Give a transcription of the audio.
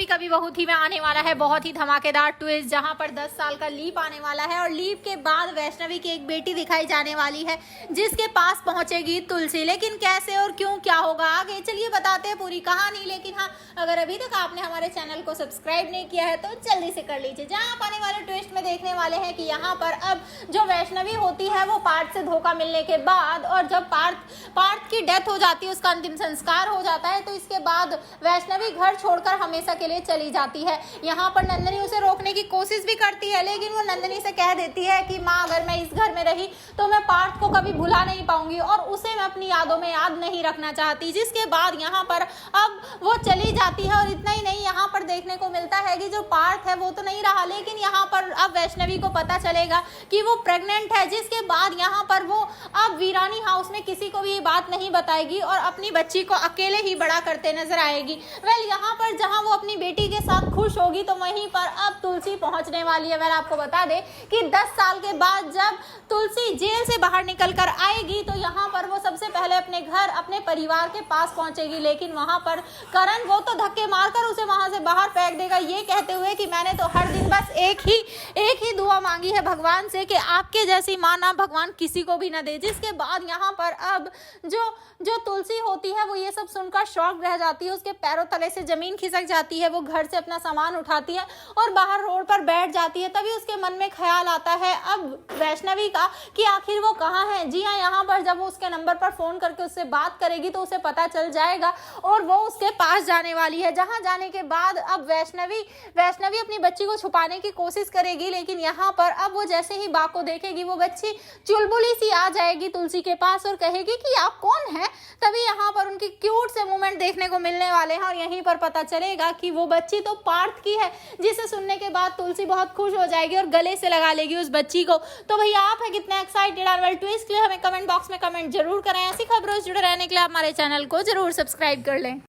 कभी बहू थी में आने वाला है बहुत ही धमाकेदार ट्विस्ट, जहां पर 10 साल का लीप आने वाला है और लीप के बाद वैष्णवी की एक बेटी दिखाई जाने वाली है जिसके पास पहुंचेगी तुलसी। लेकिन कैसे और क्यों, क्या होगा आगे, चलिए बताते हैं पूरी कहानी। लेकिन हाँ, अगर अभी तक आपने हमारे चैनल को सब्सक्राइब नहीं किया है तो जल्दी से कर लीजिए। जहाँ आप आने वाले ट्विस्ट में देखने वाले हैं कि यहाँ पर अब जो वैष्णवी होती है वो पार्थ से धोखा मिलने के बाद, और जब पार्थ की डेथ हो जाती है, उसका अंतिम संस्कार हो जाता है, तो इसके बाद वैष्णवी घर छोड़कर हमेशा के लिए चली जाती है। यहाँ पर नंदिनी उसे रोकने की कोशिश भी करती है, लेकिन वो नंदिनी से कह देती है कि माँ, अगर मैं इस घर में रही तो मैं पार्थ को कभी भुला नहीं पाऊंगी और उसे मैं अपनी यादों में याद नहीं रखना चाहती। जिसके बाद यहाँ पर अब वो चली जाती है। और इतना ही नहीं, यहाँ पर देखने को मिलता है कि जो पार्थ है वो तो नहीं रहा, लेकिन यहाँ पर अब वैष्णवी को पता चलेगा कि वो प्रेग्नेंट है। जिसके बाद यहाँ पर वो अब वीरानी हाउस में किसी को भी ये बात नहीं बताएगी और अपनी बच्ची को अकेले ही बड़ा करते नजर आएगी। यहाँ पर जहाँ वो अपनी बेटी के साथ खुश होगी तो वहीं पर अब तुलसी पहुंचने वाली है। मैं आपको बता दें कि 10 साल के बाद जब तुलसी जेल से बाहर निकल कर आएगी तो यहाँ पर वो सबसे पहले अपने घर, अपने परिवार के पास पहुंचेगी। लेकिन वहां पर करण वो तो धक्के मारकर उसे वहां से बाहर फेंक देगा, ये कहते हुए कि मैंने तो हर दिन बस एक ही दुआ मांगी है भगवान से कि आपके जैसी माँ ना भगवान किसी को भी ना दे। जिसके बाद यहाँ पर अब जो तुलसी होती है वो ये सब सुनकर शॉक रह जाती है, उसके पैरों तले से जमीन खिसक जाती है। वो घर से अपना सामान उठाती है और बाहर रोड पर बैठ जाती है। तभी उसके मन में ख्याल आता है अब वैष्णवी का कि आखिर वो कहाँ है। जी हाँ, यहाँ पर जब वो उसके नंबर पर फोन करके उससे बात करेगी तो उसे पता चल जाएगा और वो उसके पास जाने वाली है। जहाँ जाने के बाद अब वैष्णवी अपनी बच्ची को छुपाने की कोशिश करेगी, लेकिन यहाँ पर अब वो जैसे ही बा को देखेगी वो बच्ची चुलबुली सी आ जाएगी तुलसी के पास और कहेगी कि आप कौन है। तभी यहाँ पर उनकी क्यूट से मोमेंट देखने को मिलने वाले हैं और यहीं पर पता चलेगा कि वो बच्ची तो पार्थ की है। जिसे सुनने के बाद तुलसी बहुत खुश हो जाएगी और गले से लगा लेगी उस बच्ची को। तो भैया आप है कितने एक्साइटेड आने वाले ट्विस्ट के लिए हमें कमेंट बॉक्स में कमेंट जरूर करें। ऐसी खबरों से जुड़े रहने के लिए आप हमारे चैनल को जरूर सब्सक्राइब कर लें।